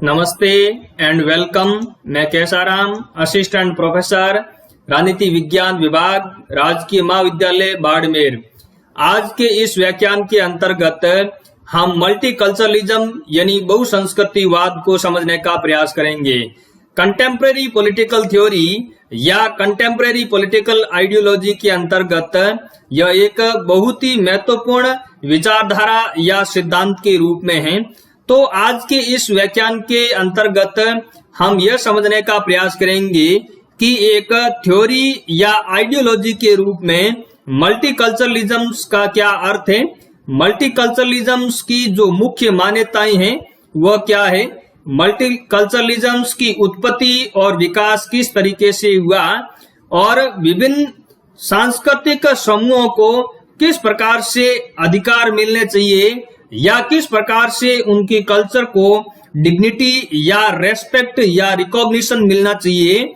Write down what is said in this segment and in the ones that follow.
नमस्ते and welcome. मैं Kesaram, assistant professor, राजनीति विज्ञान विभाग, राजकीय महाविद्यालय बाड़मेर। आज के इस व्याख्यान के अंतर्गत हम मल्टीकल्चरलिज्म यानी बहुसंस्कृतिवाद को समझने का प्रयास करेंगे। कंटेम्परेरी पॉलिटिकल थ्योरी या कंटेम्परेरी पॉलिटिकल आइडियोलॉजी के अंतर्गत यह एक बहुत ही महत्वपूर्ण विचारधारा या सिद्धांत के रूप में है। तो आज के इस व्याख्यान के अंतर्गत हम यह समझने का प्रयास करेंगे कि एक थ्योरी या आइडियोलॉजी के रूप में मल्टीकल्चरलिज्म का क्या अर्थ है, मल्टीकल्चरलिज्म की जो मुख्य मान्यताएं हैं वह क्या है, मल्टीकल्चरलिज्म की उत्पत्ति और विकास किस तरीके से हुआ और विभिन्न सांस्कृतिक समूहों को किस प्रकार से अधिकार मिलने चाहिए या किस प्रकार से उनकी कल्चर को डिग्निटी या रेस्पेक्ट या रिकॉग्निशन मिलना चाहिए।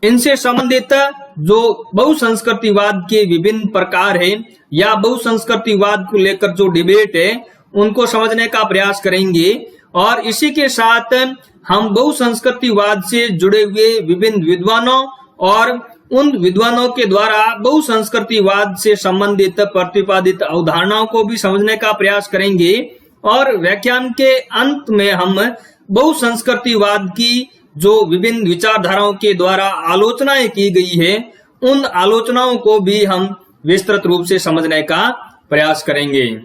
इनसे संबंधित जो बहुसंस्कृतिवाद के विभिन्न प्रकार हैं या बहुसंस्कृतिवाद को लेकर जो डिबेट है उनको समझने का प्रयास करेंगे। और इसी के साथ हम बहुसंस्कृतिवाद से जुड़े हुए विभिन्न विद्वानों और उन विद्वानों के द्वारा बहुसंस्कृतिवाद से संबंधित प्रतिपादित अवधारणाओं को भी समझने का प्रयास करेंगे। और व्याख्यान के अंत में हम बहुसंस्कृतिवाद की जो विभिन्न विचारधाराओं के द्वारा आलोचनाएं की गई है उन आलोचनाओं को भी हम विस्तृत रूप से समझने का प्रयास करेंगे।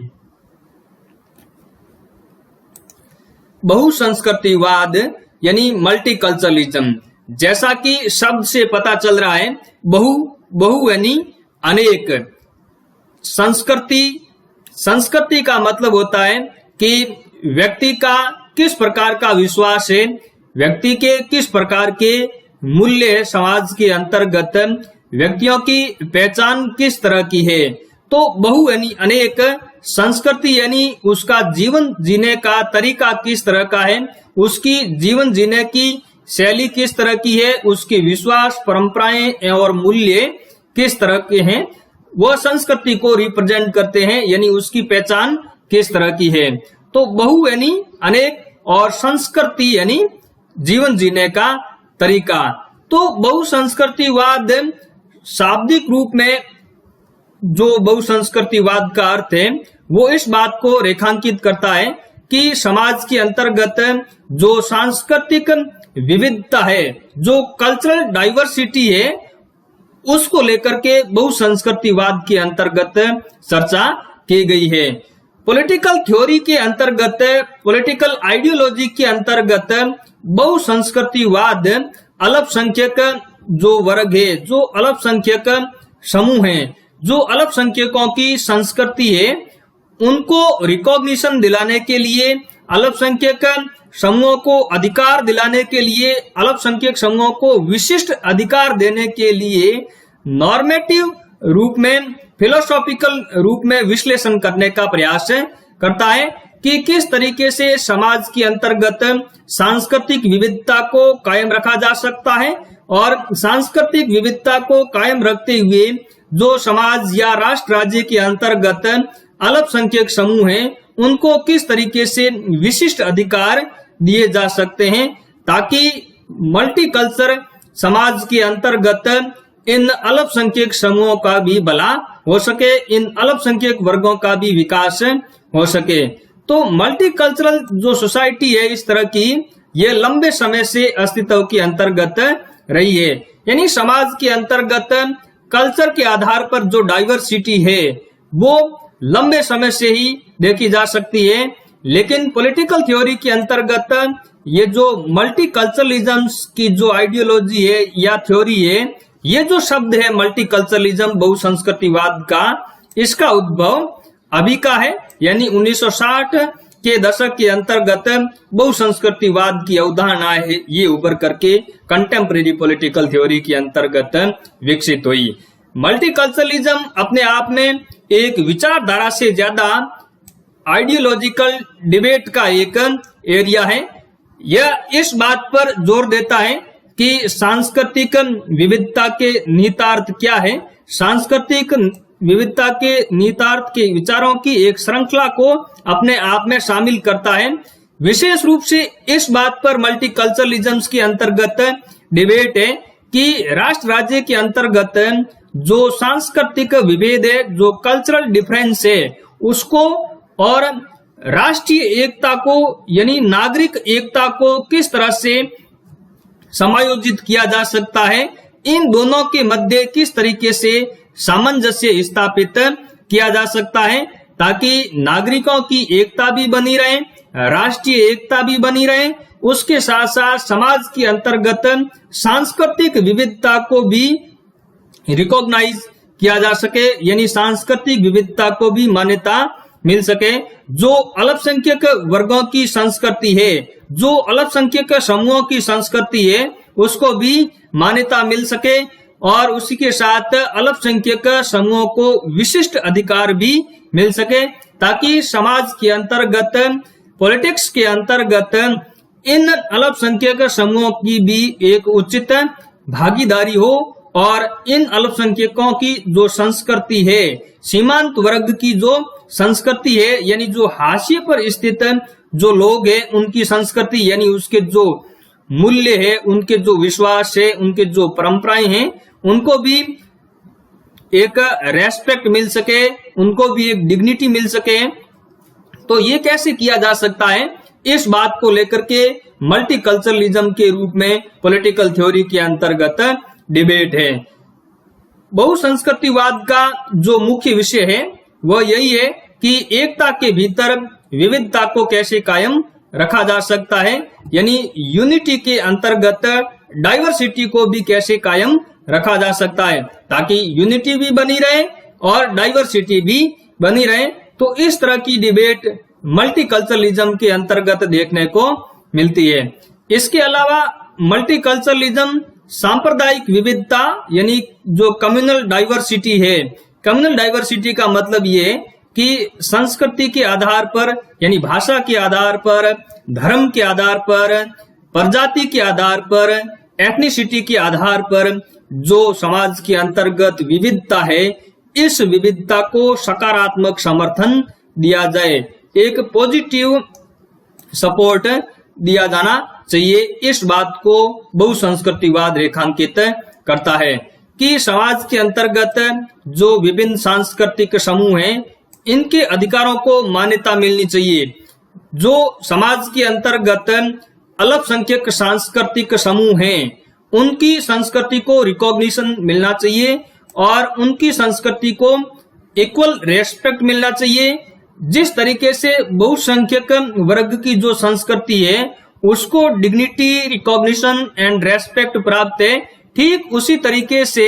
बहुसंस्कृतिवाद यानी मल्टीकल्चरलिज्म, जैसा कि शब्द से पता चल रहा है, बहु यानी अनेक। संस्कृति का मतलब होता है कि व्यक्ति का किस प्रकार का विश्वास है, व्यक्ति के किस प्रकार के मूल्य है, समाज के अंतर्गत व्यक्तियों की पहचान किस तरह की है। तो बहु यानी अनेक, संस्कृति यानी उसका जीवन जीने का तरीका किस तरह का है, उसकी जीवन जीने की शैली किस तरह की है, उसके विश्वास, परंपराएं और मूल्य किस तरह के हैं, वह संस्कृति को रिप्रेजेंट करते हैं, यानी उसकी पहचान किस तरह की है। तो बहु यानी अनेक और संस्कृति यानी जीवन जीने का तरीका। तो बहुसंस्कृतिवाद शाब्दिक रूप में जो बहुसंस्कृतिवाद का अर्थ है वो इस बात को रेखांकित करता है कि समाज के अंतर्गत जो सांस्कृतिक विविधता है, जो कल्चरल डाइवर्सिटी है, उसको लेकर के बहुसंस्कृतिवाद के अंतर्गत चर्चा की गई है। पॉलिटिकल थ्योरी के अंतर्गत, पॉलिटिकल आइडियोलॉजी के अंतर्गत बहुसंस्कृतिवाद अल्पसंख्यक जो वर्ग है, जो अल्पसंख्यक समूह है, जो अल्पसंख्यकों की संस्कृति है, उनको रिकॉग्निशन दिलाने के लिए, अल्पसंख्यक समूहों को अधिकार दिलाने के लिए, अल्पसंख्यक समूहों को विशिष्ट अधिकार देने के लिए नॉर्मेटिव रूप में, फिलोसॉफिकल रूप में विश्लेषण करने का प्रयास करता है कि किस तरीके से समाज के अंतर्गत सांस्कृतिक विविधता को कायम रखा जा सकता है और सांस्कृतिक विविधता को कायम रखते हुए जो समाज या राष्ट्र राज्य के अंतर्गत अल्पसंख्यक समूह हैं उनको किस तरीके से विशिष्ट अधिकार दिए जा सकते हैं ताकि मल्टीकल्चर समाज के अंतर्गत इन अल्पसंख्यक समूहों का भी भला हो सके, इन अल्पसंख्यक वर्गों का भी विकास हो सके। तो मल्टीकल्चरल जो सोसाइटी है इस तरह की, ये लंबे समय से अस्तित्व के अंतर्गत रही है, यानी समाज के अंतर्गत कल्चर के आधार पर जो डाइवर्सिटी है वो लंबे समय से ही देखी जा सकती है। लेकिन पॉलिटिकल थ्योरी के अंतर्गत ये जो मल्टीकल्चरलिज्म की जो आइडियोलॉजी है या थ्योरी है, ये जो शब्द है मल्टीकल्चरलिज्म बहुसंस्कृतिवाद का, इसका उद्भव अभी का है, यानी 1960 के दशक के अंतर्गत बहुसंस्कृतिवाद की अवधारणा है ये उभर करके कंटेम्परेरी पॉलिटिकल थ्योरी के अंतर्गत विकसित हुई। मल्टीकल्चरलिज्म अपने आप में एक विचारधारा से ज्यादा आइडियोलॉजिकल डिबेट का एक एरिया है। यह इस बात पर जोर देता है कि सांस्कृतिक विविधता के निहितार्थ क्या है, सांस्कृतिक विविधता के निहितार्थ के विचारों की एक श्रृंखला को अपने आप में शामिल करता है विशेष रूप से इस बात पर मल्टीकल्चरलिज्म के अंतर्गत डिबेट है कि राष्ट्र राज्य के अंतर्गत जो सांस्कृतिक विभेद है, जो कल्चरल डिफरेंस है, उसको और राष्ट्रीय एकता को यानी नागरिक एकता को किस तरह से समायोजित किया जा सकता है, इन दोनों के मध्य किस तरीके से सामंजस्य स्थापित किया जा सकता है ताकि नागरिकों की एकता भी बनी रहे, राष्ट्रीय एकता भी बनी रहे, उसके साथ साथ समाज के अंतर्गत सांस्कृतिक विविधता को भी रिकॉग्नाइज किया जा सके, यानी सांस्कृतिक विविधता को भी मान्यता मिल सके। जो अल्पसंख्यक वर्गों की संस्कृति है, जो अल्पसंख्यक समूहों की संस्कृति है, उसको भी मान्यता मिल सके और उसी के साथ अल्पसंख्यक समूहों को विशिष्ट अधिकार भी मिल सके ताकि समाज के अंतर्गत, पॉलिटिक्स के अंतर्गत इन अल्पसंख्यक समूहों की भी एक उचित भागीदारी हो और इन अल्पसंख्यकों की जो संस्कृति है, सीमांत वर्ग की जो संस्कृति है, यानी जो हाशिए पर स्थित जो लोग हैं, उनकी संस्कृति यानी उसके जो मूल्य है, उनके जो विश्वास है, उनके जो परंपराएं हैं, उनको भी एक रेस्पेक्ट मिल सके, उनको भी एक डिग्निटी मिल सके। तो ये कैसे किया जा सकता है, इस बात को लेकर के मल्टीकल्चरलिज्म के रूप में पॉलिटिकल थ्योरी के अंतर्गत डिबेट है। बहुसंस्कृतिवाद का जो मुख्य विषय है वह यही है कि एकता के भीतर विविधता को कैसे कायम रखा जा सकता है, यानी यूनिटी के अंतर्गत डाइवर्सिटी को भी कैसे कायम रखा जा सकता है ताकि यूनिटी भी बनी रहे और डाइवर्सिटी भी बनी रहे। तो इस तरह की डिबेट मल्टीकल्चरलिज्म के अंतर्गत देखने को मिलती है। इसके अलावा मल्टीकल्चरलिज्म सांप्रदायिक विविधता यानी जो कम्युनल डाइवर्सिटी है, कम्युनल डाइवर्सिटी का मतलब ये कि संस्कृति के आधार पर यानी भाषा के आधार पर, धर्म के आधार पर, प्रजाति के आधार पर, एथनिसिटी के आधार पर जो समाज के अंतर्गत विविधता है, इस विविधता को सकारात्मक समर्थन दिया जाए, एक पॉजिटिव सपोर्ट दिया जाना चाहिए। इस बात को बहुसंस्कृतिवाद रेखांकित करता है कि समाज के अंतर्गत जो विभिन्न सांस्कृतिक समूह हैं, इनके अधिकारों को मान्यता मिलनी चाहिए। जो समाज के अंतर्गत अल्पसंख्यक सांस्कृतिक समूह हैं, उनकी संस्कृति को रिकॉग्निशन मिलना चाहिए और उनकी संस्कृति को इक्वल रेस्पेक्ट मिलना चाहिए। जिस तरीके से बहुसंख्यक वर्ग की जो संस्कृति है उसको डिग्निटी, रिकॉग्निशन एंड रेस्पेक्ट प्राप्त है, ठीक उसी तरीके से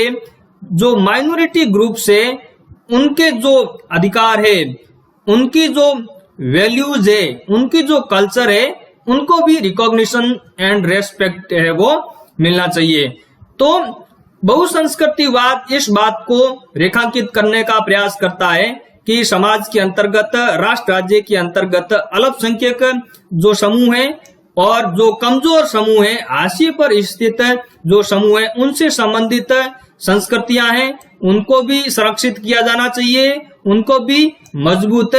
जो माइनॉरिटी ग्रुप से उनके जो अधिकार है, उनकी जो वैल्यूज है, उनकी जो कल्चर है, उनको भी रिकॉग्निशन एंड रेस्पेक्ट है वो मिलना चाहिए। तो बहुसंस्कृतिवाद इस बात को रेखांकित करने का प्रयास करता है कि समाज के अंतर्गत, राष्ट्र राज्य के अंतर्गत अल्पसंख्यक जो समूह है और जो कमजोर समूह है, हाशिए पर स्थित जो समूह है, उनसे संबंधित संस्कृतियां हैं, उनको भी संरक्षित किया जाना चाहिए, उनको भी मजबूत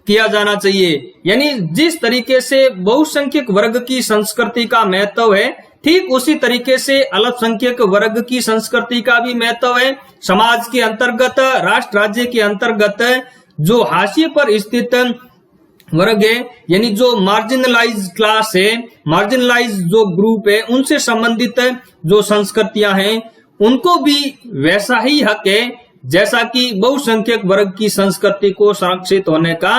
किया जाना चाहिए। यानी जिस तरीके से बहुसंख्यक वर्ग की संस्कृति का महत्व है, ठीक उसी तरीके से अल्पसंख्यक वर्ग की संस्कृति का भी महत्व है। समाज के अंतर्गत, राष्ट्र राज्य के अंतर्गत जो हाशिए पर स्थित वर्ग है, यानी जो मार्जिनलाइज क्लास है, मार्जिनलाइज जो ग्रुप है, उनसे संबंधित जो संस्कृतियां हैं, उनको भी वैसा ही हक है जैसा कि बहुसंख्यक वर्ग की संस्कृति को संरक्षित होने का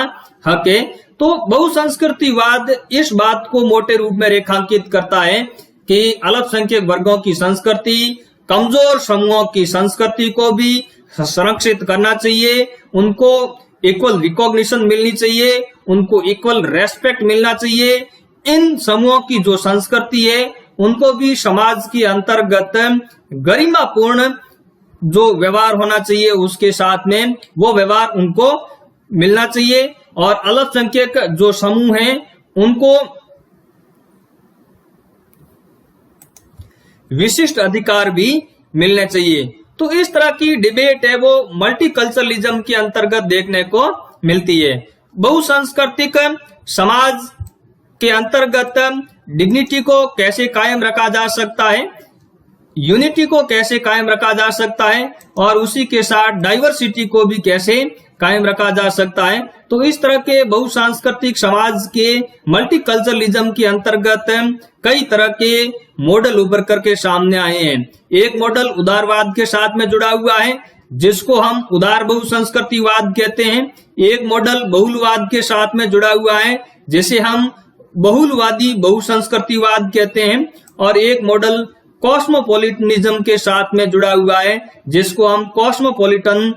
हक है। तो बहुसंस्कृतिवाद इस बात को मोटे रूप में रेखांकित करता है कि अल्पसंख्यक वर्गों की संस्कृति, कमजोर समूहों की संस्कृति को भी संरक्षित करना चाहिए, उनको इक्वल रिकॉग्निशन मिलनी चाहिए, उनको इक्वल रेस्पेक्ट मिलना चाहिए। इन समूहों की जो संस्कृति है, उनको भी समाज के अंतर्गत गरिमापूर्ण जो व्यवहार होना चाहिए, उसके साथ में वो व्यवहार उनको मिलना चाहिए और अल्पसंख्यक जो समूह हैं, उनको विशिष्ट अधिकार भी मिलने चाहिए। तो इस तरह की डिबेट है वो मल्टीकल्चरलिज्म के अंतर्गत देखने को मिलती है। बहुसांस्कृतिक समाज के अंतर्गत डिग्निटी को कैसे कायम रखा जा सकता है, यूनिटी को कैसे कायम रखा जा सकता है और उसी के साथ डाइवर्सिटी को भी कैसे कायम रखा जा सकता है। तो इस तरह के बहुसांस्कृतिक समाज के मल्टीकल्चरलिज्म के अंतर्गत कई तरह के मॉडल उभर करके सामने आए हैं। एक मॉडल उदारवाद के साथ में जुड़ा हुआ है जिसको हम उदार बहुसंस्कृतिवाद कहते हैं। एक मॉडल बहुलवाद के साथ में जुड़ा हुआ है जिसे हम बहुलवादी बहुसंस्कृतिवाद कहते हैं और एक मॉडल कॉस्मोपॉलिटनिज्म के साथ में जुड़ा हुआ है जिसको हम कॉस्मोपॉलिटन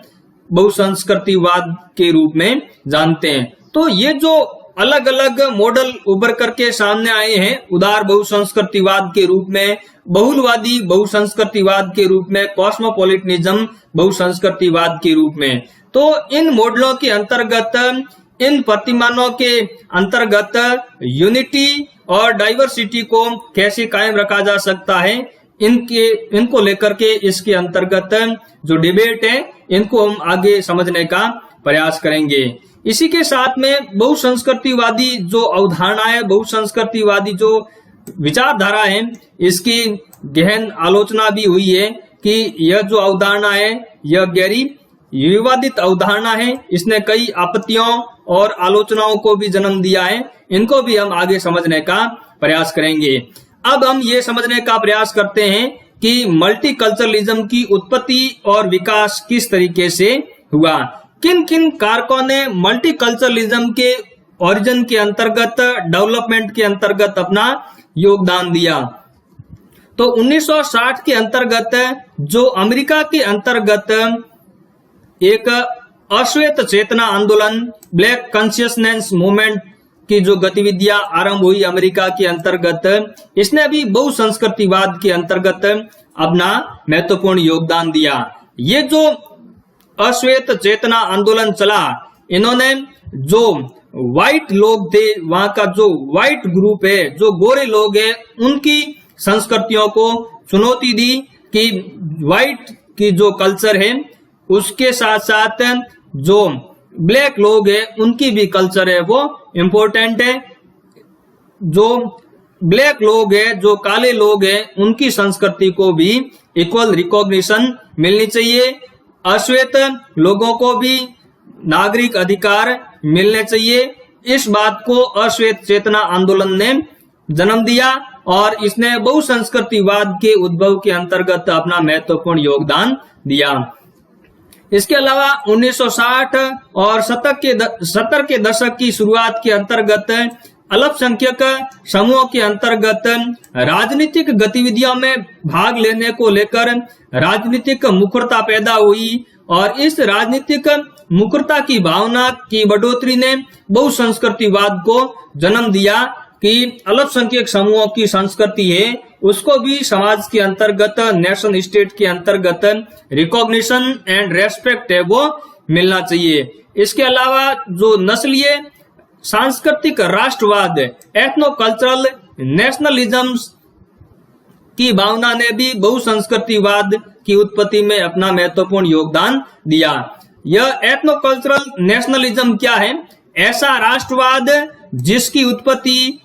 बहुसंस्कृतिवाद के रूप में जानते हैं। तो ये जो अलग अलग मॉडल उभर करके सामने आए हैं उदार बहुसंस्कृतिवाद के रूप में, बहुलवादी बहुसंस्कृतिवाद के रूप में, कॉस्मोपॉलिटनिज्म बहुसंस्कृतिवाद के रूप में, तो इन मॉडलों के अंतर्गत, इन प्रतिमानों के अंतर्गत यूनिटी और डाइवर्सिटी को कैसे कायम रखा जा सकता है, इनको लेकर के इसके अंतर्गत जो डिबेट है इनको हम आगे समझने का प्रयास करेंगे। इसी के साथ में बहुसंस्कृतिवादी जो अवधारणा है, बहुसंस्कृतिवादी जो विचारधारा है, इसकी गहन आलोचना भी हुई है कि यह जो अवधारणा है यह गहरी विवादित अवधारणा है। इसने कई आपत्तियों और आलोचनाओं को भी जन्म दिया है। इनको भी हम आगे समझने का प्रयास करेंगे। अब हम ये समझने का प्रयास करते हैं कि मल्टीकल्चरलिज्म की उत्पत्ति और विकास किस तरीके से हुआ, किन किन कारकों ने मल्टीकल्चरलिज्म के ओरिजिन के अंतर्गत, डेवलपमेंट के अंतर्गत अपना योगदान दिया। तो 1960 के अंतर्गत जो अमेरिका के अंतर्गत एक अश्वेत चेतना आंदोलन, ब्लैक कॉन्शियसनेस मूवमेंट की जो गतिविधियां आरंभ हुई अमेरिका के अंतर्गत, इसने भी बहुसंस्कृतिवाद के अंतर्गत अपना महत्वपूर्ण योगदान दिया। ये जो अश्वेत चेतना आंदोलन चला, इन्होंने जो व्हाइट लोग थे, वहां का जो व्हाइट ग्रुप है, जो गोरे लोग हैं, उनकी संस्कृतियों को चुनौती दी कि व्हाइट की जो कल्चर है उसके साथ साथ जो ब्लैक लोग हैं उनकी भी कल्चर है वो इम्पोर्टेंट है। जो ब्लैक लोग हैं, जो काले लोग हैं, उनकी संस्कृति को भी इक्वल रिकॉग्निशन मिलनी चाहिए। अश्वेत लोगों को भी नागरिक अधिकार मिलने चाहिए। इस बात को अश्वेत चेतना आंदोलन ने जन्म दिया और इसने बहुसंस्कृतिवाद के उद्भव के अंतर्गत अपना महत्वपूर्ण योगदान दिया। इसके अलावा 1960 और 70 के दशक की शुरुआत के अंतर्गत अल्पसंख्यक समूहों के अंतर्गत राजनीतिक गतिविधियों में भाग लेने को लेकर राजनीतिक मुखरता पैदा हुई और इस राजनीतिक मुखरता की भावना की बढ़ोतरी ने बहुसंस्कृतिवाद को जन्म दिया कि अल्पसंख्यक समूहों की संस्कृति है उसको भी समाज के अंतर्गत, नेशन स्टेट के अंतर्गत रिकॉग्निशन एंड रेस्पेक्ट है वो मिलना चाहिए। इसके अलावा जो नस्लीय सांस्कृतिक राष्ट्रवाद, एथनो कल्चरल नेशनलिज्म की भावना ने भी बहुसंस्कृतिवाद की उत्पत्ति में अपना महत्वपूर्ण योगदान दिया। यह एथनो कल्चरल नेशनलिज्म क्या है? ऐसा राष्ट्रवाद जिसकी उत्पत्ति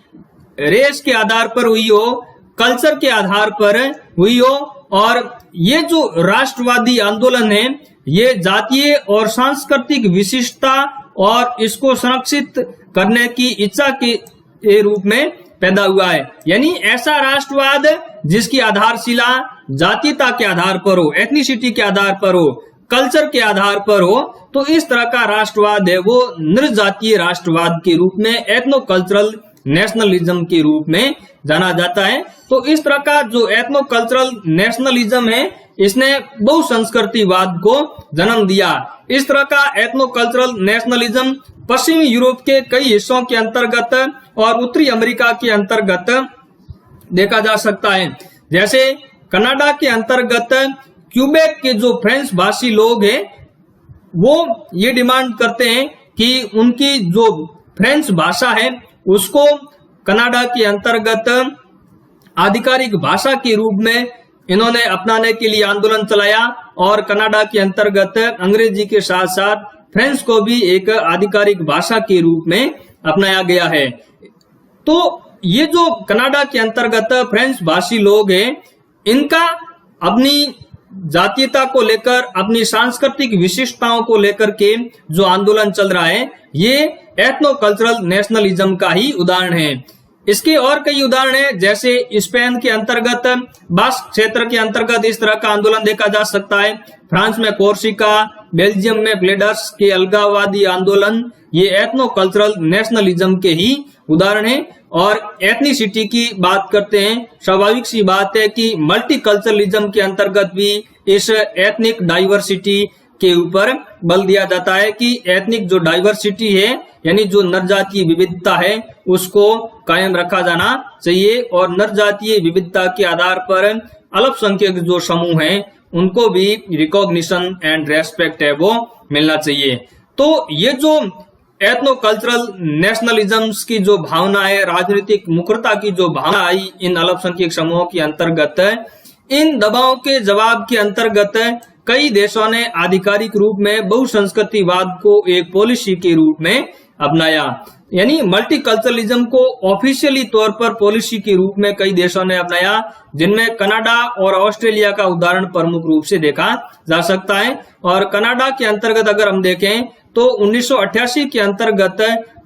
रेस के आधार पर हुई हो, कल्चर के आधार पर हुई हो और ये जो राष्ट्रवादी आंदोलन है ये जातीय और सांस्कृतिक विशिष्टता और इसको संरक्षित करने की इच्छा के रूप में पैदा हुआ है। यानी ऐसा राष्ट्रवाद जिसकी आधारशिला जातीयता के आधार पर हो, एथनिसिटी के आधार पर हो, कल्चर के आधार पर हो, तो इस तरह का राष्ट्रवाद है वो निर्जातीय राष्ट्रवाद के रूप में, एथनो कल्चरल नेशनलिज्म के रूप में जाना जाता है। तो इस तरह का जो एथनो कल्चरल नेशनलिज्म है इसने बहुसंस्कृतिवाद को जन्म दिया। इस तरह का एथनो कल्चरल नेशनलिज्म पश्चिमी यूरोप के कई हिस्सों के अंतर्गत और उत्तरी अमेरिका के अंतर्गत देखा जा सकता है। जैसे कनाडा के अंतर्गत क्यूबेक के जो फ्रेंच भाषी लोग हैं वो ये डिमांड करते हैं कि उनकी जो फ्रेंच भाषा है उसको कनाडा के अंतर्गत आधिकारिक भाषा के रूप में इन्होंने अपनाने के लिए आंदोलन चलाया और कनाडा के अंतर्गत अंग्रेजी के साथ साथ फ्रेंच को भी एक आधिकारिक भाषा के रूप में अपनाया गया है। तो ये जो कनाडा के अंतर्गत फ्रेंच भाषी लोग हैं, इनका अपनी जातीयता को लेकर, अपनी सांस्कृतिक विशिष्टताओं को लेकर के जो आंदोलन चल रहा है, ये एथनो कल्चरल नेशनलिज्म का ही उदाहरण है। इसके और कई उदाहरण हैं, जैसे स्पेन के अंतर्गत बास्क क्षेत्र के अंतर्गत इस तरह का आंदोलन देखा जा सकता है। फ्रांस में कोर्सिका, बेल्जियम में फ्लेंडर्स के अलगाववादी आंदोलन, ये एथनो कल्चरल नेशनलिज्म के ही उदाहरण है। और एथनिसिटी की बात करते हैं, स्वाभाविक सी बात है कि मल्टीकल्चरलिज्म के अंतर्गत भी इस एथनिक डाइवर्सिटी के ऊपर बल दिया जाता है कि एथनिक जो डाइवर्सिटी है, यानी जो नरजातीय विविधता है, उसको कायम रखा जाना चाहिए और नरजातीय विविधता के आधार पर अल्पसंख्यक जो समूह हैं, उनको भी रिकॉग्निशन एंड रेस्पेक्ट है वो मिलना चाहिए। तो ये जो एथनो कल्चरल नेशनलिज्म्स की जो भावना है, राजनीतिक मुखरता की जो भावना आई इन अल्पसंख्यक समूहों के अंतर्गत, इन दबाव के जवाब के अंतर्गत कई देशों ने आधिकारिक रूप में बहुसंस्कृतिवाद को एक पॉलिसी के रूप में अपनाया। यानी मल्टीकल्चरलिज्म को ऑफिशियली तौर पर पॉलिसी के रूप में कई देशों ने अपनाया, जिनमें कनाडा और ऑस्ट्रेलिया का उदाहरण प्रमुख रूप से देखा जा सकता है। और कनाडा के अंतर्गत अगर हम देखें तो 1988 के अंतर्गत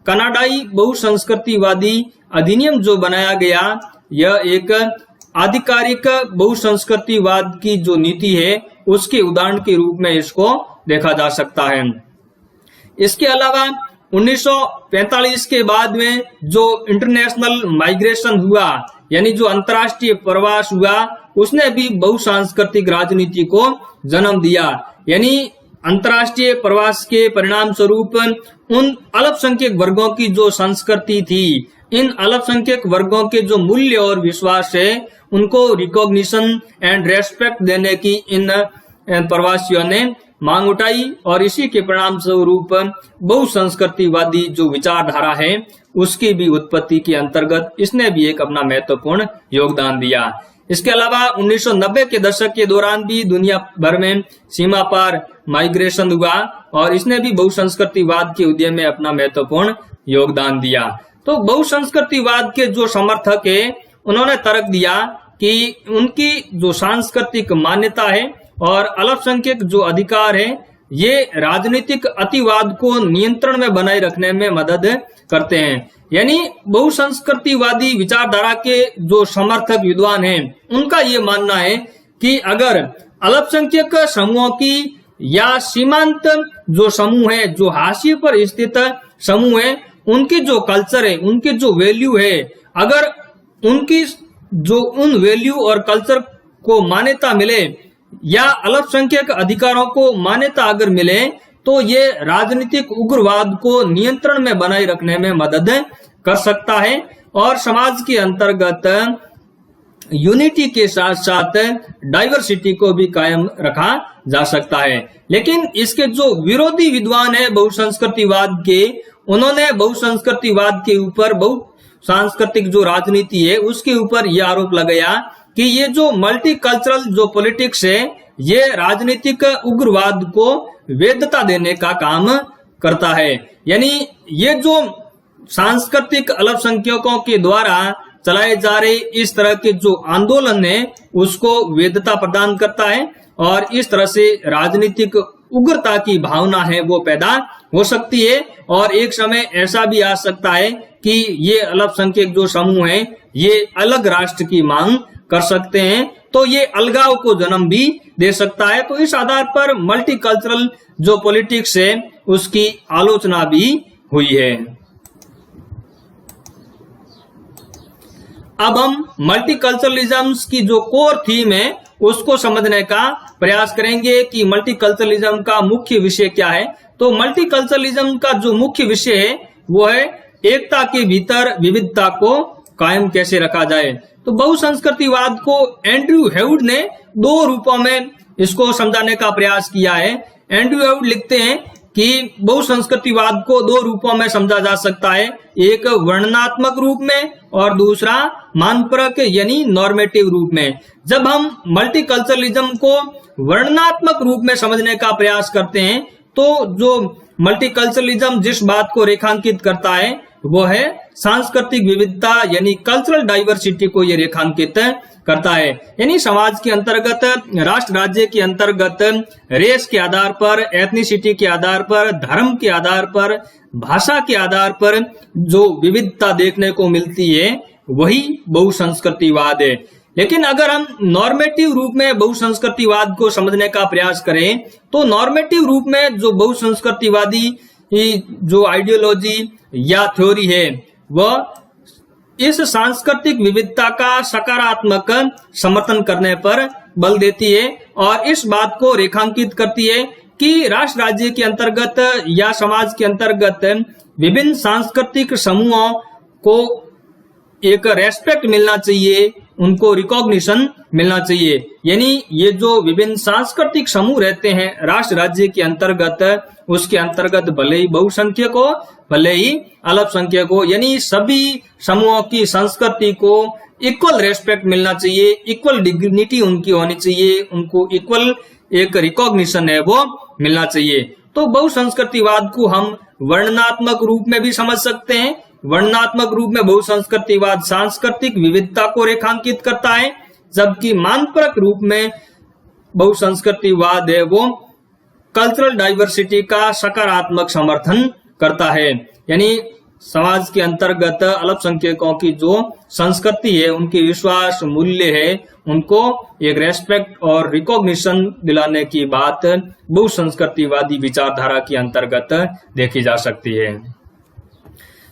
कनाडाई बहुसंस्कृतिवादी अधिनियम जो बनाया गया, यह एक आधिकारिक बहुसंस्कृतिवाद की जो नीति है उसके उदाहरण के रूप में इसको देखा जा सकता है। इसके अलावा 1945 के बाद में जो इंटरनेशनल माइग्रेशन हुआ, यानी जो अंतर्राष्ट्रीय प्रवास हुआ, उसने भी बहुसांस्कृतिक राजनीति को जन्म दिया। यानी अंतर्राष्ट्रीय प्रवास के परिणाम स्वरूप उन अल्पसंख्यक वर्गों की जो संस्कृति थी, इन अल्पसंख्यक वर्गों के जो मूल्य और विश्वास है, उनको रिकॉग्निशन एंड रेस्पेक्ट देने की इन प्रवासियों ने मांग उठाई और इसी के परिणाम स्वरूप बहुसंस्कृतिवादी जो विचारधारा है उसकी भी उत्पत्ति के अंतर्गत इसने भी एक अपना महत्वपूर्ण योगदान दिया। इसके अलावा 1990 के दशक के दौरान भी दुनिया भर में सीमा पार माइग्रेशन हुआ और इसने भी बहुसंस्कृतिवाद के उदय में अपना महत्वपूर्ण योगदान दिया। तो बहुसंस्कृतिवाद के जो समर्थक है, उन्होंने तर्क दिया कि उनकी जो सांस्कृतिक मान्यता है और अल्पसंख्यक जो अधिकार है, ये राजनीतिक अतिवाद को नियंत्रण में बनाए रखने में मदद करते हैं। यानी बहुसंस्कृतिवादी विचारधारा के जो समर्थक विद्वान हैं, उनका ये मानना है कि अगर अल्पसंख्यक समूहों की या सीमांत जो समूह है, जो हाशिए पर स्थित समूह है, उनकी जो कल्चर है, उनकी जो वैल्यू है, अगर उनकी जो उन वैल्यू और कल्चर को मान्यता मिले या अल्पसंख्यक अधिकारों को मान्यता अगर मिले, तो ये राजनीतिक उग्रवाद को नियंत्रण में बनाए रखने में मदद कर सकता है और समाज के अंतर्गत यूनिटी के साथ साथ डाइवर्सिटी को भी कायम रखा जा सकता है। लेकिन इसके जो विरोधी विद्वान है बहुसंस्कृतिवाद के, उन्होंने बहुसंस्कृतिवाद के ऊपर, बहुसांस्कृतिक जो राजनीति है उसके ऊपर यह आरोप लगाया कि ये जो मल्टीकल्चरल जो पॉलिटिक्स है, ये राजनीतिक उग्रवाद को वैधता देने का काम करता है। यानी ये जो सांस्कृतिक अल्पसंख्यकों के द्वारा चलाए जा रहे इस तरह के जो आंदोलन है, उसको वैधता प्रदान करता है और इस तरह से राजनीतिक उग्रता की भावना है वो पैदा हो सकती है। और एक समय ऐसा भी आ सकता है कि ये अल्पसंख्यक जो समूह है, ये अलग राष्ट्र की मांग कर सकते हैं, तो ये अलगाव को जन्म भी दे सकता है। तो इस आधार पर मल्टीकल्चरल जो पॉलिटिक्स है उसकी आलोचना भी हुई है। अब हम मल्टीकल्चरलिज्म की जो कोर थीम है उसको समझने का प्रयास करेंगे कि मल्टीकल्चरलिज्म का मुख्य विषय क्या है। तो मल्टीकल्चरलिज्म का जो मुख्य विषय है वो है एकता के भीतर विविधता को कायम कैसे रखा जाए। तो बहुसंस्कृतिवाद को एंड्रयू हेउड ने दो रूपों में इसको समझाने का प्रयास किया है। एंड्रयू हेउड लिखते हैं कि बहुसंस्कृतिवाद को दो रूपों में समझा जा सकता है, एक वर्णनात्मक रूप में और दूसरा मानपरक यानी नॉर्मेटिव रूप में। जब हम मल्टीकल्चरलिज्म को वर्णनात्मक रूप में समझने का प्रयास करते हैं, तो जो मल्टीकल्चरलिज्म जिस बात को रेखांकित करता है वो है सांस्कृतिक विविधता यानी कल्चरल डाइवर्सिटी को ये रेखांकित करता है। यानी समाज के अंतर्गत, राष्ट्र राज्य के अंतर्गत रेस के आधार पर, एथनिसिटी के आधार पर, धर्म के आधार पर, भाषा के आधार पर जो विविधता देखने को मिलती है वही बहुसंस्कृतिवाद है। लेकिन अगर हम नॉर्मेटिव रूप में बहुसंस्कृतिवाद को समझने का प्रयास करें तो नॉर्मेटिव रूप में जो बहुसंस्कृतिवादी जो आइडियोलॉजी या थ्योरी है वह इस सांस्कृतिक विविधता का सकारात्मक समर्थन करने पर बल देती है और इस बात को रेखांकित करती है कि राष्ट्र राज्य के अंतर्गत या समाज के अंतर्गत विभिन्न सांस्कृतिक समूहों को एक रेस्पेक्ट मिलना चाहिए, उनको रिकॉग्निशन मिलना चाहिए। यानी ये जो विभिन्न सांस्कृतिक समूह रहते हैं राष्ट्र राज्य के अंतर्गत, उसके अंतर्गत भले ही बहुसंख्यक हो भले ही अल्पसंख्यक हो, यानी सभी समूहों की संस्कृति को इक्वल रेस्पेक्ट मिलना चाहिए, इक्वल डिग्निटी उनकी होनी चाहिए, उनको इक्वल एक रिकॉग्निशन है वो मिलना चाहिए। तो बहुसंस्कृतिवाद को हम वर्णनात्मक रूप में भी समझ सकते हैं। वर्णनात्मक रूप में बहुसंस्कृतिवाद सांस्कृतिक विविधता को रेखांकित करता है, जबकि मानपरक रूप में बहुसंस्कृतिवाद है वो कल्चरल डाइवर्सिटी का सकारात्मक समर्थन करता है। यानी समाज के अंतर्गत अल्पसंख्यकों की जो संस्कृति है, उनकी विश्वास मूल्य है, उनको एक रेस्पेक्ट और रिकॉग्निशन दिलाने की बात बहुसंस्कृतिवादी विचारधारा के अंतर्गत देखी जा सकती है।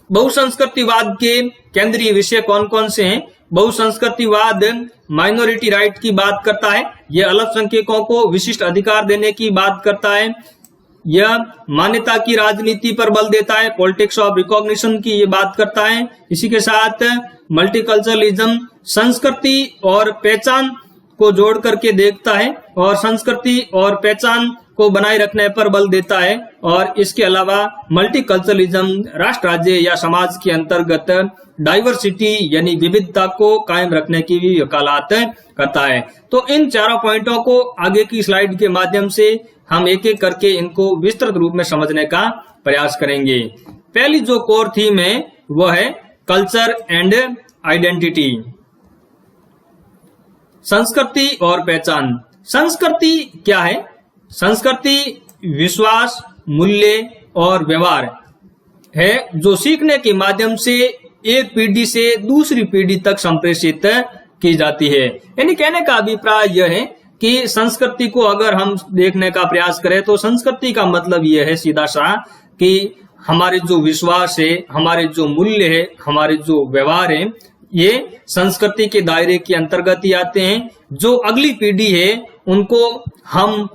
बहुसंस्कृतिवाद के केंद्रीय विषय कौन कौन से हैं? बहुसंस्कृतिवाद माइनॉरिटी राइट की बात करता है, यह अल्पसंख्यकों को विशिष्ट अधिकार देने की बात करता है, यह मान्यता की राजनीति पर बल देता है, पॉलिटिक्स ऑफ रिकॉग्निशन की ये बात करता है। इसी के साथ मल्टीकल्चरलिज्म संस्कृति और पहचान को जोड़ करके देखता है और संस्कृति और पहचान को बनाए रखने पर बल देता है। और इसके अलावा मल्टीकल्चरलिज्म राष्ट्र राज्य या समाज के अंतर्गत डाइवर्सिटी यानी विविधता को कायम रखने की भी वकालत करता है। तो इन चारों पॉइंटों को आगे की स्लाइड के माध्यम से हम एक एक करके इनको विस्तृत रूप में समझने का प्रयास करेंगे। पहली जो कोर थीम है वह है कल्चर एंड आइडेंटिटी, संस्कृति और पहचान। संस्कृति क्या है? संस्कृति विश्वास, मूल्य और व्यवहार है जो सीखने के माध्यम से एक पीढ़ी से दूसरी पीढ़ी तक संप्रेषित की जाती है। यानी कहने का अभिप्राय यह है कि संस्कृति को अगर हम देखने का प्रयास करें तो संस्कृति का मतलब यह है सीधा सा कि हमारे जो विश्वास है, हमारे जो मूल्य है, हमारे जो व्यवहार है, ये संस्कृति के दायरे के अंतर्गत ही आते हैं। जो अगली पीढ़ी है उनको हम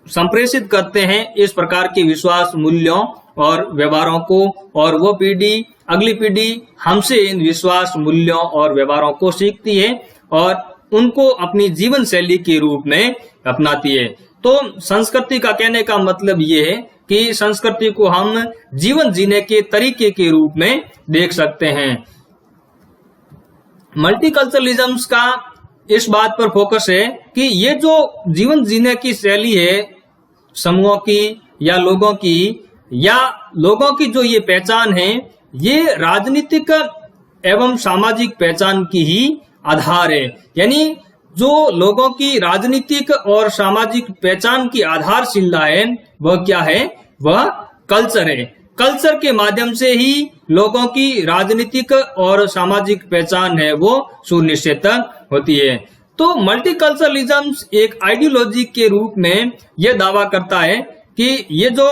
संप्रेषित करते हैं इस प्रकार के विश्वास, मूल्यों और व्यवहारों को, और वो पीढ़ी, अगली पीढ़ी हमसे इन विश्वास, मूल्यों और व्यवहारों को सीखती है और उनको अपनी जीवन शैली के रूप में अपनाती है। तो संस्कृति का कहने का मतलब ये है कि संस्कृति को हम जीवन जीने के तरीके के रूप में देख सकते हैं। मल्टीकल्चरलिज्म का इस बात पर फोकस है कि ये जो जीवन जीने की शैली है समूहों की या लोगों की जो ये पहचान है, ये राजनीतिक एवं सामाजिक पहचान की ही आधार है। यानी जो लोगों की राजनीतिक और सामाजिक पहचान की आधारशिला है वह क्या है? वह कल्चर है। कल्चर के माध्यम से ही लोगों की राजनीतिक और सामाजिक पहचान है वो सुनिश्चित होती है। तो मल्टीकल्चरलिज्म एक आइडियोलॉजी के रूप में यह दावा करता है कि ये जो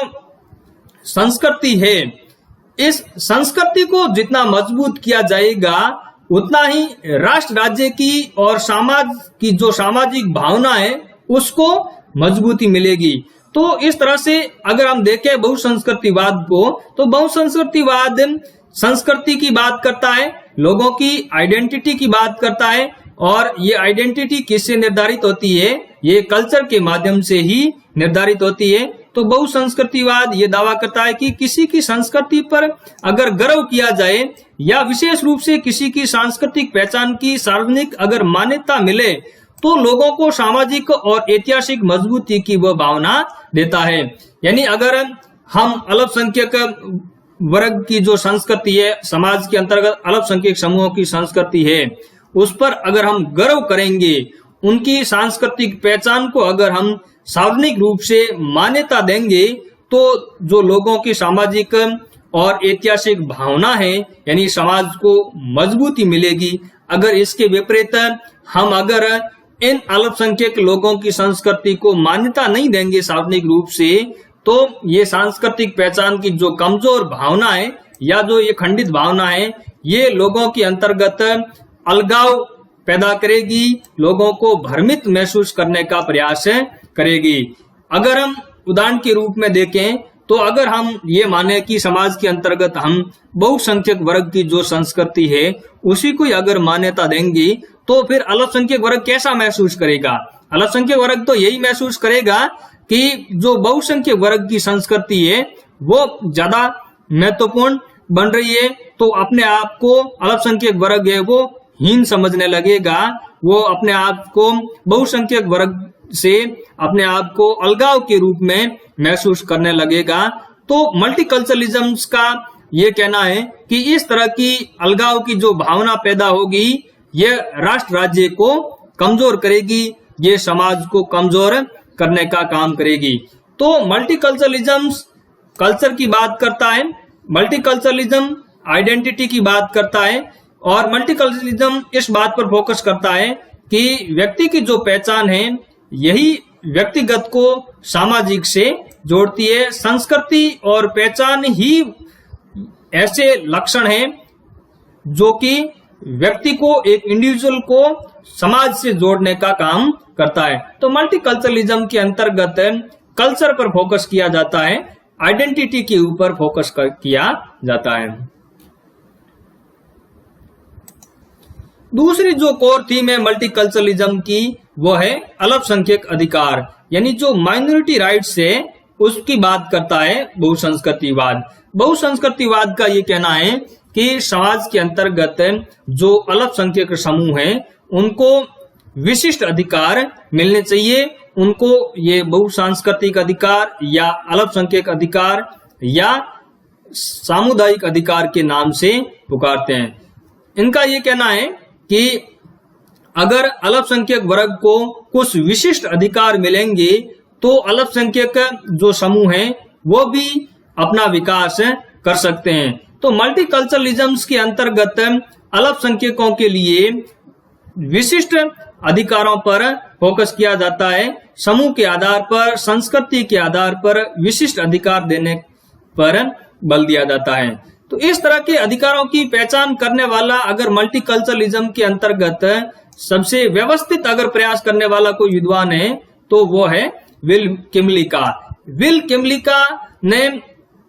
संस्कृति है, इस संस्कृति को जितना मजबूत किया जाएगा उतना ही राष्ट्र राज्य की और समाज की जो सामाजिक भावना है उसको मजबूती मिलेगी। तो इस तरह से अगर हम देखें बहुसंस्कृतिवाद को, तो बहुसंस्कृतिवाद संस्कृति की बात करता है, लोगों की आइडेंटिटी की बात करता है, और ये आइडेंटिटी किससे निर्धारित होती है? ये कल्चर के माध्यम से ही निर्धारित होती है। तो बहुसंस्कृतिवाद ये दावा करता है कि किसी की संस्कृति पर अगर गर्व किया जाए या विशेष रूप से किसी की सांस्कृतिक पहचान की सार्वजनिक अगर मान्यता मिले तो लोगों को सामाजिक और ऐतिहासिक मजबूती की वह भावना देता है। यानी अगर हम अल्पसंख्यक वर्ग की जो संस्कृति है, समाज के अंतर्गत अल्पसंख्यक समूहों की संस्कृति है, उस पर अगर हम गर्व करेंगे, उनकी सांस्कृतिक पहचान को अगर हम सार्वजनिक रूप से मान्यता देंगे, तो जो लोगों की सामाजिक और ऐतिहासिक भावना है, यानी समाज को मजबूती मिलेगी। अगर इसके विपरीत हम अगर इन अल्पसंख्यक लोगों की संस्कृति को मान्यता नहीं देंगे सार्वजनिक रूप से, तो ये सांस्कृतिक पहचान की जो कमजोर भावना है या जो ये खंडित भावना है, ये लोगों के अंतर्गत अलगाव पैदा करेगी, लोगों को भ्रमित महसूस करने का प्रयास करेगी। अगर हम उदाहरण के रूप में देखें, तो अगर हम ये माने कि समाज के अंतर्गत हम बहुसंख्यक वर्ग की जो संस्कृति है उसी को अगर मान्यता देंगे, तो फिर अल्पसंख्यक वर्ग कैसा महसूस करेगा? अल्पसंख्यक वर्ग तो यही महसूस करेगा कि जो बहुसंख्यक वर्ग की संस्कृति है वो ज्यादा महत्वपूर्ण बन रही है, तो अपने आप को अल्पसंख्यक वर्ग है वो हीन समझने लगेगा, वो अपने आप को बहुसंख्यक वर्ग से अपने आप को अलगाव के रूप में महसूस करने लगेगा। तो मल्टीकल्चरलिज्म का ये कहना है कि इस तरह की अलगाव की जो भावना पैदा होगी, ये राष्ट्र राज्य को कमजोर करेगी, ये समाज को कमजोर करने का काम करेगी। तो मल्टीकल्चरलिज्म कल्चर की बात करता है, मल्टीकल्चरलिज्म आइडेंटिटी की बात करता है, और मल्टीकल्चरलिज्म इस बात पर फोकस करता है कि व्यक्ति की जो पहचान है यही व्यक्तिगत को सामाजिक से जोड़ती है। संस्कृति और पहचान ही ऐसे लक्षण हैं जो कि व्यक्ति को, एक इंडिविजुअल को समाज से जोड़ने का काम करता है। तो मल्टीकल्चरलिज्म के अंतर्गत कल्चर पर फोकस किया जाता है, आइडेंटिटी के ऊपर फोकस किया जाता है। दूसरी जो कोर थीम है मल्टीकल्चरलिज्म की, वो है अल्पसंख्यक अधिकार, यानी जो माइनॉरिटी राइट्स है उसकी बात करता है बहुसंस्कृतिवाद। बहुसंस्कृतिवाद का ये कहना है कि समाज के अंतर्गत जो अल्पसंख्यक समूह हैं उनको विशिष्ट अधिकार मिलने चाहिए, उनको ये बहुसांस्कृतिक अधिकार या अल्पसंख्यक अधिकार या सामुदायिक अधिकार के नाम से पुकारते हैं। इनका ये कहना है कि अगर अल्पसंख्यक वर्ग को कुछ विशिष्ट अधिकार मिलेंगे तो अल्पसंख्यक जो समूह हैं वो भी अपना विकास कर सकते हैं। तो मल्टीकल्चरलिज्म के अंतर्गत अल्पसंख्यकों के लिए विशिष्ट अधिकारों पर फोकस किया जाता है, समूह के आधार पर, संस्कृति के आधार पर विशिष्ट अधिकार देने पर बल दिया जाता है। तो इस तरह के अधिकारों की पहचान करने वाला अगर मल्टीकल्चरलिज्म के अंतर्गत सबसे व्यवस्थित अगर प्रयास करने वाला कोई विद्वान है तो वो है विल किमलिका। विल किमलिका ने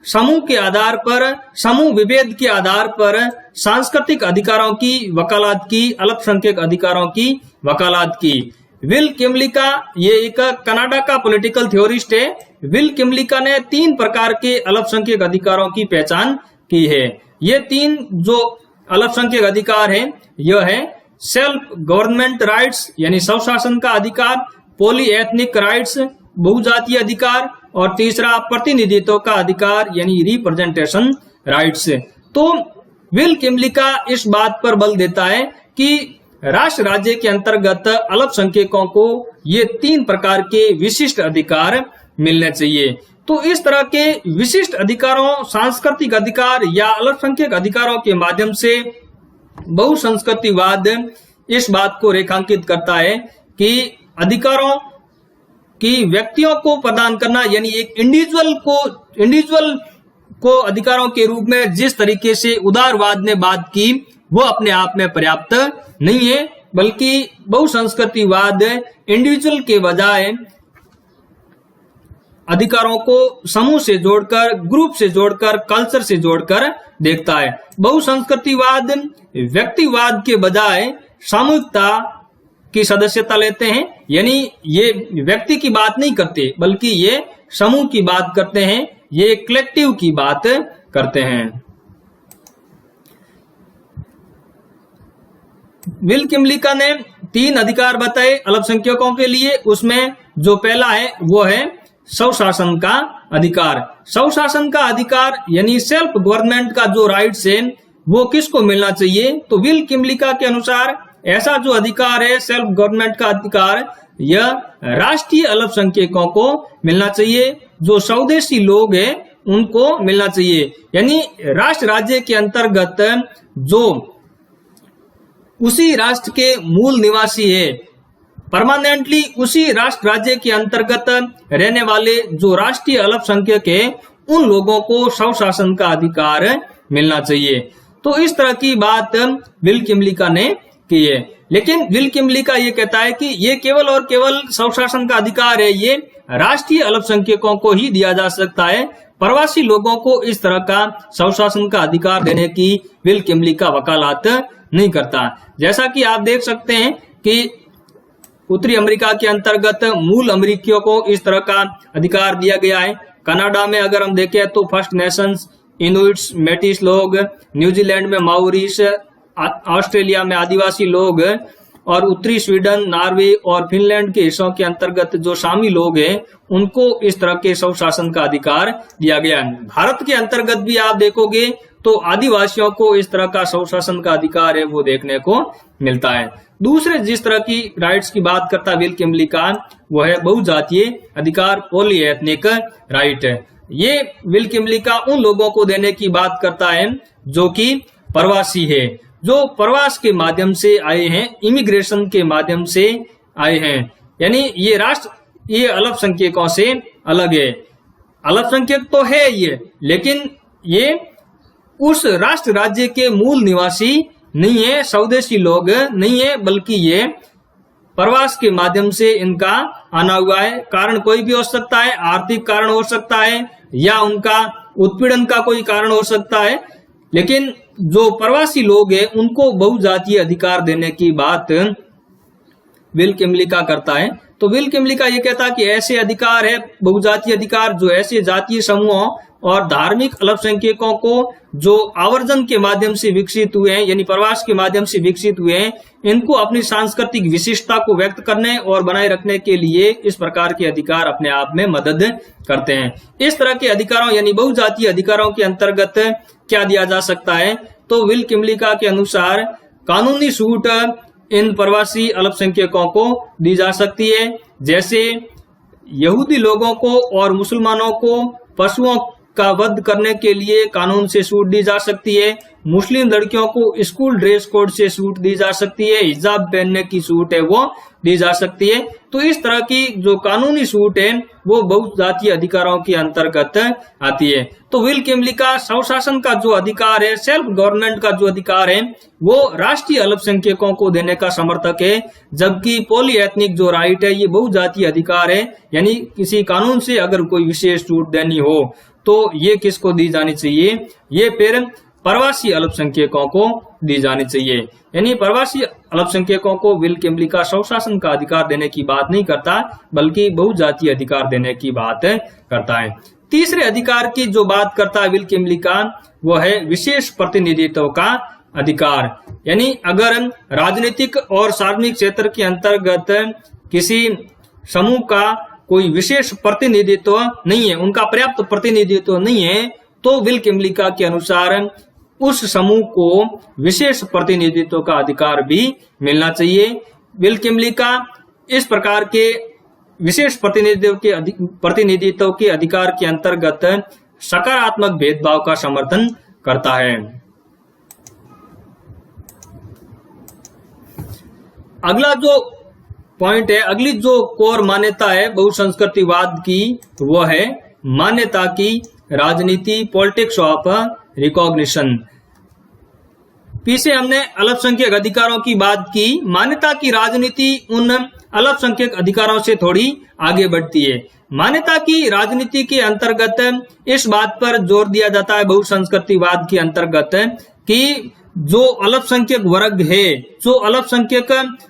समूह के आधार पर, समूह विभेद के आधार पर सांस्कृतिक अधिकारों की वकालत की, अल्पसंख्यक अधिकारों की वकालत की। विल किमलिका ये एक कनाडा का पॉलिटिकल थ्योरिस्ट है। विल किमलिका ने 3 प्रकार के अल्पसंख्यक अधिकारों की पहचान की है। ये 3 जो अल्पसंख्यक अधिकार है यह है सेल्फ गवर्नमेंट राइट्स यानी स्वशासन का अधिकार, पॉलीएथनिक राइट्स बहुजातीय अधिकार, और तीसरा प्रतिनिधित्व का अधिकार यानी रिप्रेजेंटेशन राइट्स। तो विल किमलिका इस बात पर बल देता है कि राष्ट्र राज्य के अंतर्गत अल्पसंख्यकों को ये 3 प्रकार के विशिष्ट अधिकार मिलने चाहिए। तो इस तरह के विशिष्ट अधिकारों, सांस्कृतिक अधिकार या अल्पसंख्यक अधिकारों के माध्यम से बहुसंस्कृतिवाद इस बात को रेखांकित करता है कि अधिकारों की व्यक्तियों को प्रदान करना, यानी एक इंडिविजुअल को अधिकारों के रूप में जिस तरीके से उदारवाद ने बात की वो अपने आप में पर्याप्त नहीं है, बल्कि बहुसंस्कृतिवाद इंडिविजुअल के बजाय अधिकारों को समूह से जोड़कर, ग्रुप से जोड़कर, कल्चर से जोड़कर देखता है। बहुसंस्कृतिवाद व्यक्तिवाद के बजाय सामूहिकता की सदस्यता लेते हैं, यानी ये व्यक्ति की बात नहीं करते बल्कि ये समूह की बात करते हैं, ये कलेक्टिव की बात करते हैं। विल किमलिका ने 3 अधिकार बताए अल्पसंख्यकों के लिए। उसमें जो पहला है वो है स्वशासन का अधिकार, स्वशासन का अधिकार यानी सेल्फ गवर्नमेंट का जो राइट्स है वो किसको मिलना चाहिए? तो विल किमलिका के अनुसार ऐसा जो अधिकार है सेल्फ गवर्नमेंट का अधिकार, यह राष्ट्रीय अल्पसंख्यकों को मिलना चाहिए, जो स्वदेशी लोग हैं उनको मिलना चाहिए। यानी राष्ट्र राज्य के अंतर्गत जो उसी राष्ट्र के मूल निवासी है, परमानेंटली उसी राष्ट्र राज्य के अंतर्गत रहने वाले जो राष्ट्रीय अल्पसंख्यक है, उन लोगों को स्वशासन का अधिकार मिलना चाहिए। तो इस तरह की बात विल किमलिका ने की है। लेकिन विल किमलिका ये कहता है कि ये केवल और केवल स्वशासन का अधिकार है, ये राष्ट्रीय अल्पसंख्यकों को ही दिया जा सकता है, प्रवासी लोगों को इस तरह का स्वशासन का अधिकार देने की विल किमलिका वकालत नहीं करता। जैसा कि आप देख सकते हैं कि उत्तरी अमेरिका के अंतर्गत मूल अमेरिकियों को इस तरह का अधिकार दिया गया है। कनाडा में अगर हम देखें तो फर्स्ट नेशंस, इनुइट्स, मेटिस लोग, न्यूजीलैंड में माओरीस, ऑस्ट्रेलिया में आदिवासी लोग, और उत्तरी स्वीडन, नॉर्वे और फिनलैंड के हिस्सों के अंतर्गत जो सामी लोग हैं उनको इस तरह के स्वशासन का अधिकार दिया गया है। भारत के अंतर्गत भी आप देखोगे तो आदिवासियों को इस तरह का स्वशासन का अधिकार है वो देखने को मिलता है। दूसरे जिस तरह की राइट्स की बात करता है विल किमलिका, वो है बहुजातीय अधिकार, पॉलीएथनिक राइट। ये विल किमलिका उन लोगों को देने की बात करता है जो कि प्रवासी है, जो प्रवास के माध्यम से आए हैं, इमिग्रेशन के माध्यम से आए हैं। यानी ये राष्ट्र ये अल्पसंख्यकों से अलग है। अल्पसंख्यक तो है ये, लेकिन ये उस राष्ट्र राज्य के मूल निवासी नहीं है, स्वदेशी लोग नहीं है, बल्कि ये प्रवास के माध्यम से इनका आना हुआ है। कारण कोई भी हो सकता है, आर्थिक कारण हो सकता है या उनका उत्पीड़न का कोई कारण हो सकता है, लेकिन जो प्रवासी लोग हैं उनको बहुजातीय अधिकार देने की बात विल किमलिका करता है। तो विल किमलिका ये कहता है कि ऐसे अधिकार है बहुजातीय अधिकार जो ऐसे जातीय समूहों और धार्मिक अल्पसंख्यकों को जो आवर्जन के माध्यम से विकसित हुए हैं, यानी प्रवास के माध्यम से विकसित हुए हैं, इनको अपनी सांस्कृतिक विशिष्टता को व्यक्त करने और बनाए रखने के लिए इस प्रकार के अधिकार अपने आप में मदद करते हैं। इस तरह के अधिकारों यानी बहुजातीय अधिकारों के अंतर्गत क्या दिया जा सकता है? तो विल किमलिका के अनुसार कानूनी छूट इन प्रवासी अल्पसंख्यकों को दी जा सकती है, जैसे यहूदी लोगों को और मुसलमानों को पशुओं का वध करने के लिए कानून से छूट दी जा सकती है, मुस्लिम लड़कियों को स्कूल ड्रेस कोड से छूट दी जा सकती है, हिजाब पहनने की छूट है वो दी जा सकती है। तो इस तरह की जो कानूनी छूट है वो बहुजातीय अधिकारों के अंतर्गत आती है। तो विल किमलिका स्वशासन का जो अधिकार है, सेल्फ गवर्नमेंट का जो अधिकार है, वो राष्ट्रीय अल्पसंख्यकों को देने का समर्थक है, जबकि पॉलीएथनिक जो राइट है ये बहुजातीय अधिकार है, यानी किसी कानून से अगर कोई विशेष छूट देनी हो तो ये किसको दी जानी चाहिए? ये फिर प्रवासी अल्पसंख्यकों को दी जानी चाहिए। यानी प्रवासी अल्पसंख्यकों को विल किमलिका स्वशासन का अधिकार देने की बात नहीं करता, बल्कि बहुजातीय अधिकार देने की बात करता है। तीसरे अधिकार की जो बात करता है विल किमलिका, वो है विशेष प्रतिनिधित्व का अधिकार। यानी अगर राजनीतिक और सार्वजनिक क्षेत्र के अंतर्गत किसी समूह का कोई विशेष प्रतिनिधित्व नहीं है, उनका पर्याप्त प्रतिनिधित्व नहीं है, तो विल किमलिका के अनुसार उस समूह को विशेष प्रतिनिधित्व का अधिकार भी मिलना चाहिए। विल किमलिका इस प्रकार के विशेष प्रतिनिधित्व के अधिकार के अंतर्गत सकारात्मक भेदभाव का समर्थन करता है। अगला जो पॉइंट है, अगली जो कोर मान्यता है बहुसंस्कृतिवाद की, वो है मान्यता की राजनीति, पॉलिटिक्स ऑफ रिकॉग्निशन। पीछे हमने अल्पसंख्यक अधिकारों की बात की, मान्यता की राजनीति उन अल्पसंख्यक अधिकारों से थोड़ी आगे बढ़ती है। मान्यता की राजनीति के अंतर्गत इस बात पर जोर दिया जाता है बहुसंस्कृतिवाद के अंतर्गत कि जो अल्पसंख्यक वर्ग है, जो अल्पसंख्यक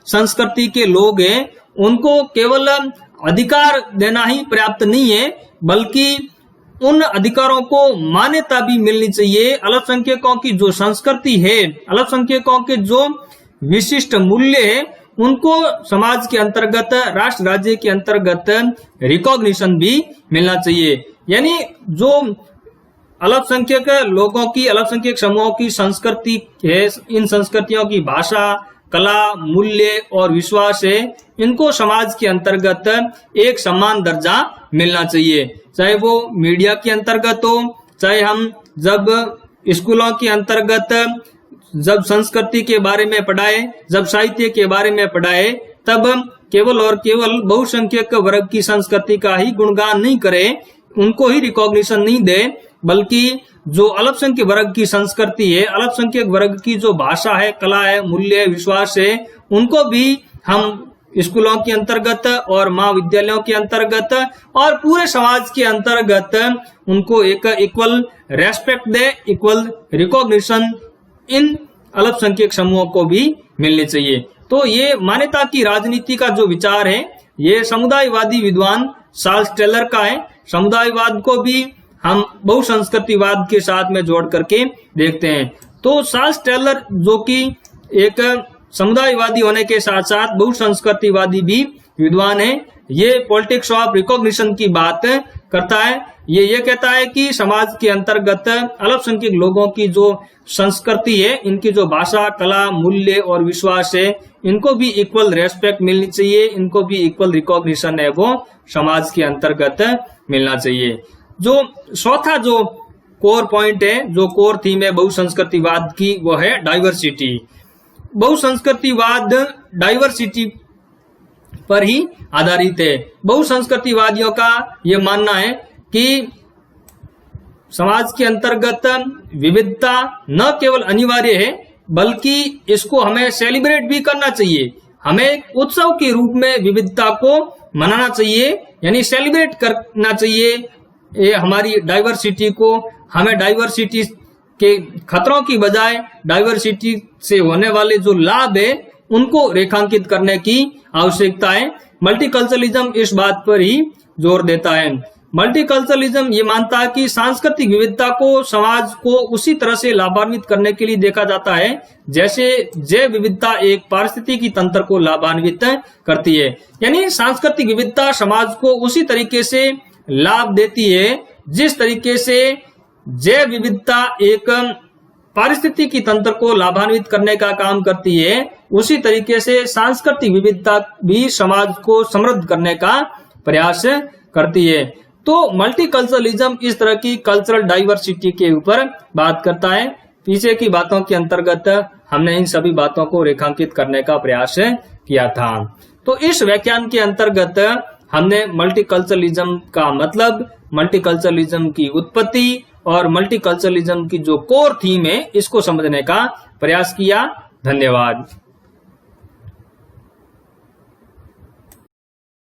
संस्कृति के लोग हैं, उनको केवल अधिकार देना ही पर्याप्त नहीं है, बल्कि उन अधिकारों को मान्यता भी मिलनी चाहिए। अल्पसंख्यकों की जो संस्कृति है, अल्पसंख्यकों के जो विशिष्ट मूल्य है, उनको समाज के अंतर्गत, राष्ट्र राज्य के अंतर्गत रिकॉग्निशन भी मिलना चाहिए। यानी जो अल्पसंख्यक लोगों की, अल्पसंख्यक समूहों की संस्कृति है, इन संस्कृतियों की भाषा, कला, मूल्य और विश्वास है, इनको समाज के अंतर्गत एक समान दर्जा मिलना चाहिए। चाहे वो मीडिया के अंतर्गत हो, चाहे हम जब स्कूलों के अंतर्गत जब संस्कृति के बारे में पढ़ाए, जब साहित्य के बारे में पढ़ाए, तब केवल और केवल बहुसंख्यक वर्ग की संस्कृति का ही गुणगान नहीं करें, उनको ही रिकॉग्निशन नहीं दे, बल्कि जो अल्पसंख्यक वर्ग की संस्कृति है, अल्पसंख्यक वर्ग की जो भाषा है, कला है, मूल्य है, विश्वास है, उनको भी हम स्कूलों के अंतर्गत और महाविद्यालयों के अंतर्गत और पूरे समाज के अंतर्गत उनको एक इक्वल रेस्पेक्ट दे, इक्वल रिकॉग्निशन इन अल्पसंख्यक समूहों को भी मिलनी चाहिए। तो ये मान्यता की राजनीति का जो विचार है, ये समुदायवादी विद्वान चार्ल्स टेलर का है। समुदायवाद को भी हम बहुसंस्कृतिवाद के साथ में जोड़ करके देखते हैं। तो चार्ल्स टेलर जो कि एक समुदायवादी होने के साथ साथ बहुसंस्कृतिवादी भी विद्वान है, ये पॉलिटिक्स ऑफ रिकॉग्निशन की बात करता है। ये कहता है कि समाज के अंतर्गत अल्पसंख्यक लोगों की जो संस्कृति है, इनकी जो भाषा, कला, मूल्य और विश्वास है, इनको भी इक्वल रेस्पेक्ट मिलनी चाहिए, इनको भी इक्वल रिकॉग्निशन है वो समाज के अंतर्गत मिलना चाहिए। जो चौथा जो कोर पॉइंट है, जो कोर थीम है बहुसंस्कृतिवाद की, वो है डाइवर्सिटी। बहुसंस्कृतिवाद डाइवर्सिटी पर ही आधारित है। बहुसंस्कृतिवादियों का यह मानना है कि समाज के अंतर्गत विविधता न केवल अनिवार्य है, बल्कि इसको हमें सेलिब्रेट भी करना चाहिए। हमें उत्सव के रूप में विविधता को मनाना चाहिए, यानी सेलिब्रेट करना चाहिए ये हमारी डाइवर्सिटी को। हमें डाइवर्सिटी के खतरों की बजाय डाइवर्सिटी से होने वाले जो लाभ है, उनको रेखांकित करने की आवश्यकता है। मल्टीकल्चरलिज्म इस बात पर ही जोर देता है। मल्टीकल्चरलिज्म ये मानता है कि सांस्कृतिक विविधता को समाज को उसी तरह से लाभान्वित करने के लिए देखा जाता है जैसे जैव विविधता एक पारिस्थितिकी तंत्र को लाभान्वित करती है। यानी सांस्कृतिक विविधता समाज को उसी तरीके से लाभ देती है जिस तरीके से जैव विविधता एक पारिस्थितिकी तंत्र को लाभान्वित करने का काम करती है, उसी तरीके से सांस्कृतिक विविधता भी समाज को समृद्ध करने का प्रयास करती है। तो मल्टीकल्चरलिज्म इस तरह की कल्चरल डाइवर्सिटी के ऊपर बात करता है। पीछे की बातों के अंतर्गत हमने इन सभी बातों को रेखांकित करने का प्रयास किया था। तो इस व्याख्यान के अंतर्गत हमने मल्टीकल्चरलिज्म का मतलब, मल्टीकल्चरलिज्म की उत्पत्ति और मल्टीकल्चरलिज्म की जो कोर थीम है, इसको समझने का प्रयास किया। धन्यवाद।